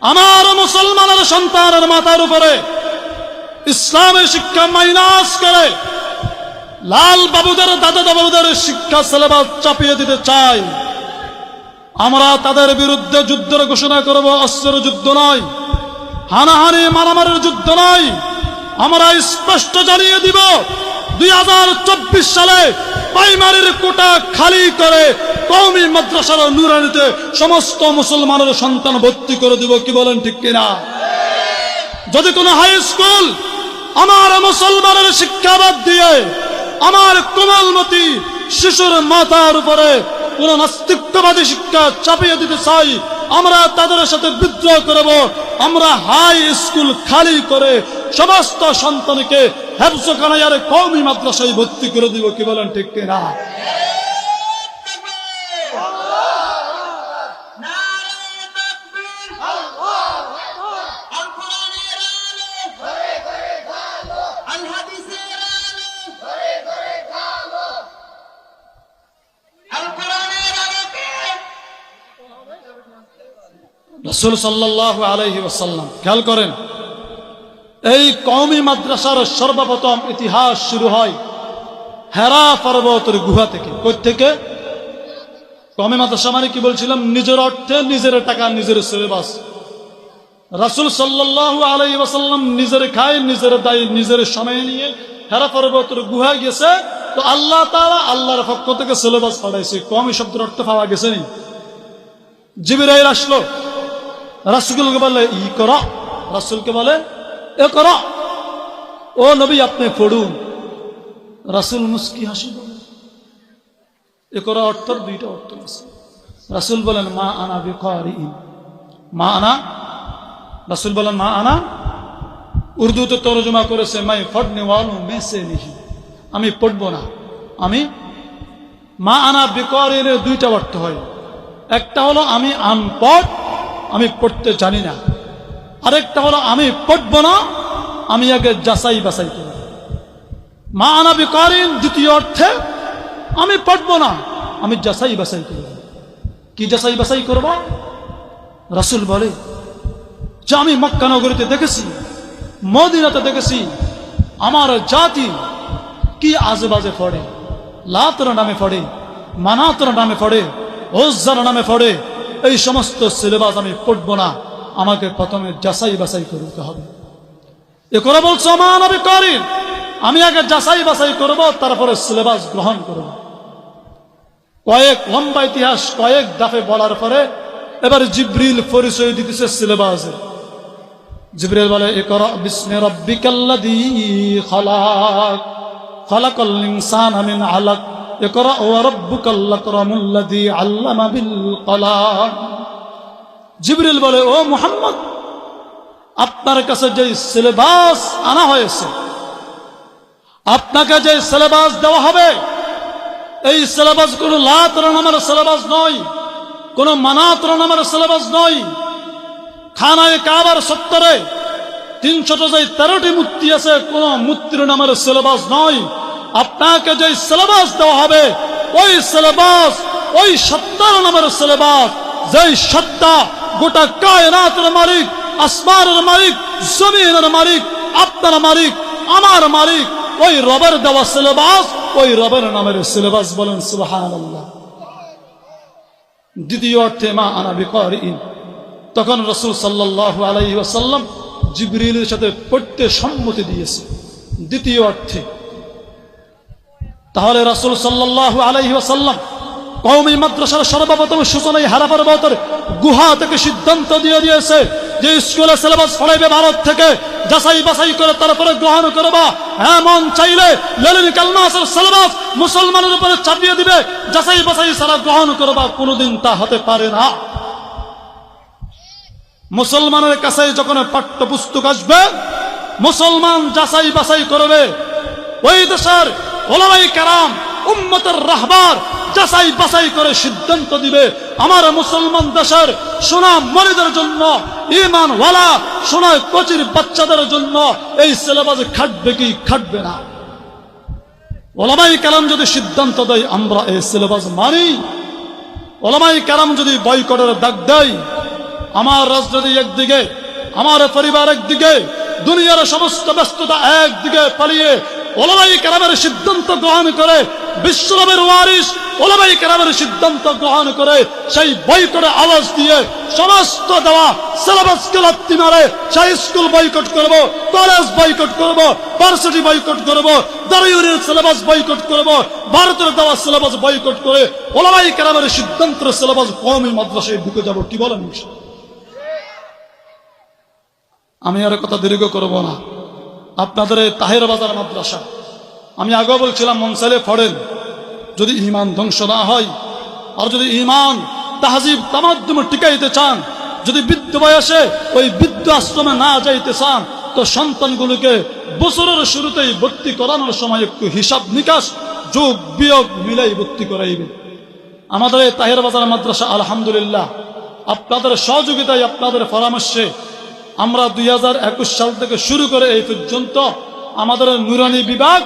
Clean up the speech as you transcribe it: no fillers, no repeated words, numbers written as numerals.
আমার মুসলমানের সন্তানের মাথার উপরে ইসলামের শিক্ষা মাইনাস করে লাল বাবুদের দাদা বাবুদের শিক্ষা সিলেবাস চাপিয়ে দিতে চাই। আমরা তাদের বিরুদ্ধে যুদ্ধের ঘোষণা করব, অস্ত্রের যুদ্ধ নয়, হানাহানি মারামারির যুদ্ধ নয়। আমরা স্পষ্ট জানিয়ে দিব 2024 সালে প্রাইমারির কোটা খালি করে কওমি মাদ্রাসার নুরানিতে সমস্ত মুসলমানের সন্তান ভর্তি করে দিব। কি বলেন ঠিক কিনা? যদি কোনো হাই স্কুল আমার মুসলমানের শিক্ষাবাদ দিয়ে আমার কোমলমতি শিশুর মাথার উপরে কোন নাস্তিকবাদী শিক্ষা চাপিয়ে দিতে চাই, আমরা তাদের সাথে বিদ্রোহ করব। আমরা হাই স্কুল খালি করে সমস্ত সন্তানকে হেফজখানায় আর কওমি মাদ্রাসায় ভর্তি করে দিব। কি বলেন ঠিক কিনা? রাসূল সাল্লাল্লাহু আলাইহি ওয়াসাল্লাম, খেয়াল করেন, এই কওমি মাদ্রাসার সর্বপ্রথম ইতিহাস শুরু হয় হেরা পর্বতের গুহা থেকে। কই থেকে? কওমি মাদ্রাসা মানে কি বলছিলাম? নিজের অর্থে, নিজের টাকা, নিজের সিলেবাস। রাসূল সাল্লাল্লাহু আলাইহি ওয়াসাল্লাম নিজের খায়, নিজের দায়, নিজের সময় নিয়ে হেরা পর্বতের গুহায় গেছে। তো আল্লাহ তাআলা আল্লাহর পক্ষ থেকে সিলেবাস পাঠাইছে। কওমি শব্দের অর্থ পাওয়া গেছে নি? জিবরাইল আসলো, রাসূলকে বলে ই করা, রাসূলকে বলে এ করা, ও নবী আপনি পড়ুন। রাসূল মুস্কি হাসি বলে এ করা অর্থের দুইটা অর্থ আছে। রাসূল বলেন মা আনা বিকারিইন, মা আনা, রাসূল বলেন মা আনা, উর্দুতে তরজমা করেছে মাই পড়নে ওয়ালু মে সে नहीं, আমি পড়বো না। আমি মা আনা বিকারিনের দুইটা অর্থ হয়। একটা হলো আমি আনপড়, আমি পড়তে জানি না। আরেকটা হলো আমি পড়ব না, আমি আগে যাচাই বাছাই করব। মা আনা বিকারিন দ্বিতীয় অর্থে আমি পড়ব না, আমি যাচাই বাছাই করব। কি যাচাই বাছাই করব? রাসূল বলে যে আমি মক্কা নগরীতে দেখেছি, মদিনাতে দেখেছি, আমার জাতি কি আজেবাজে পড়ে, লাতের নামে পড়ে, মানাতের নামে পড়ে, উজ্জার নামে পড়ে। এই সমস্ত সিলেবাস আমি পড়ব না, আমাকে প্রথমে যাচাই বাছাই করতে হবে। এ করে বলছো মা আনা বিকারিন, আমি আগে যাচাই বাছাই করব, তারপরে সিলেবাস গ্রহণ করব। কয়েক লম্বা ইতিহাস কয়েক দাফে বলার পরে এবার জিবরিল পরিচয় দিতেছে সিলেবাসে। জিবরিল বলে ইকরা বিসমি রাব্বিকাল্লাযী খালাক, খালাকাল ইনসানা মিন আলাক, ইকরা ওয়া রাব্বুকাল আকরামুল্লাযী আল্লামা বিল কলাম। জিবরিল বলে ও মুহাম্মদ, আপনার কাছে যে সিলেবাস আনা হয়েছে, আপনাকে যে সিলেবাস দেওয়া হবে, এই সিলেবাস কোন লাতের নামের সিলেবাস নয়, কোন মানাতের নামের সিলেবাস নয়। খানায়ে কাবার চত্বরে 313টি মূর্তি আছে, কোন মূর্তির নামের সিলেবাস নয়। আপনাকে যে সিলেবাস দেওয়া হবে, ওই সিলেবাস ওই সত্তার নামের সিলেবাস, যেই সত্তা গোটা কায়নাতের মালিক, আসমানের মালিক, জমিনের মালিক, আপনার মালিক, আমার মালিক, ওই রবের দেওয়া সিলেবাস, ওই রবের নামের সিলেবাস। বলেন সুবহানাল্লাহ। দ্বিতীয় অর্থে মা আনা বিকারিইন, তখন রাসূল সাল্লাল্লাহু আলাইহি ওয়াসাল্লাম জিবরিলের সাথে পড়তে সম্মতি দিয়েছে দ্বিতীয় অর্থে। তাহলে রাসূল সাল্লাল্লাহু আলাইহি ওয়াসাল্লাম কওমি মাদ্রাসার সর্বপ্রথম সূচনায় হেরা পর্বতের গুহা থেকে সিদ্ধান্ত দিয়ে দিয়েছে যে স্কুলে সিলেবাস পড়াইবে ভারত থেকে, যাচাই বাছাই করে তারপরে গ্রহণ করবা। এমন চাইলে লেলিন কালমাসের সিলেবাস মুসলমানের উপরে চাপিয়ে দিবে, যাচাই বাছাই ছাড়া গ্রহণ করবা, কোনোদিন তা হতে পারে না। মুসলমানের কাছে যখন পাঠ্যপুস্তক আসবে, মুসলমান যাচাই বাছাই করবে। ওই দেশের ওলামায়ে কেরাম, উম্মতের রাহবার যাচাই বাছাই করে সিদ্ধান্ত দিবে আমার মুসলমান দেশের সুনাম মনিদের জন্য, ঈমান ওয়ালা সোনা কচির বাচ্চাদের জন্য এই সিলেবাস খাটবে কি খাটবে না। ওলামায়ে কেরাম যদি সিদ্ধান্ত দেয় আমরা এই সিলেবাস মানি, ওলামায়ে কেরাম যদি বয়কটের ডাক দেয়, আমার রাজনীতি একদিকে, আমার পরিবার একদিকে, দুনিয়ার সমস্ত ব্যস্ততা একদিকে পালিয়ে ওলামায়ে কেরামের সিদ্ধান্ত গ্রহণ করে, বিশ্বনবীর ওয়ারিস ওলামায়ে কেরামের সিদ্ধান্ত গ্রহণ করে সেই বয়কটের আওয়াজ দিয়ে সমস্ত দেওয়া সিলেবাসকে লাথি মারে সেই স্কুল বয়কট করব, কলেজ বয়কট করব, ভার্সিটি বয়কট করব, দারুল সিলেবাস বয়কট করব, ভারতের দেওয়া সিলেবাস বয়কট করে ওলামায়ে কেরামের সিদ্ধান্তের সিলেবাস কওমি মাদ্রাসায় ঢুকে যাব। কি বলেন? আমি আর কথা দীর্ঘ করব না। আপনাদের এই তাহের বাজার মাদ্রাসা, আমি আগেও বলছিলাম মন চাইলে পড়েন, যদি ঈমান ধ্বংস না হয়, আর যদি ঈমান তাহজিব তামাদ্দুম টিকাইতে চান, যদি বৃদ্ধ বয়সে ওই বৃদ্ধ আশ্রমে না যাইতে চান, তো সন্তানগুলোকে বছরের শুরুতেই ভর্তি করানোর সময় একটু হিসাব নিকাশ যোগ বিয়োগ মিলাই ভর্তি করাইবে। আমাদের এই তাহের বাজার মাদ্রাসা আলহামদুলিল্লাহ আপনাদের সহযোগিতায়, আপনাদের পরামর্শে আমরা 2021 সাল থেকে শুরু করে এই পর্যন্ত আমাদের নুরানি বিভাগ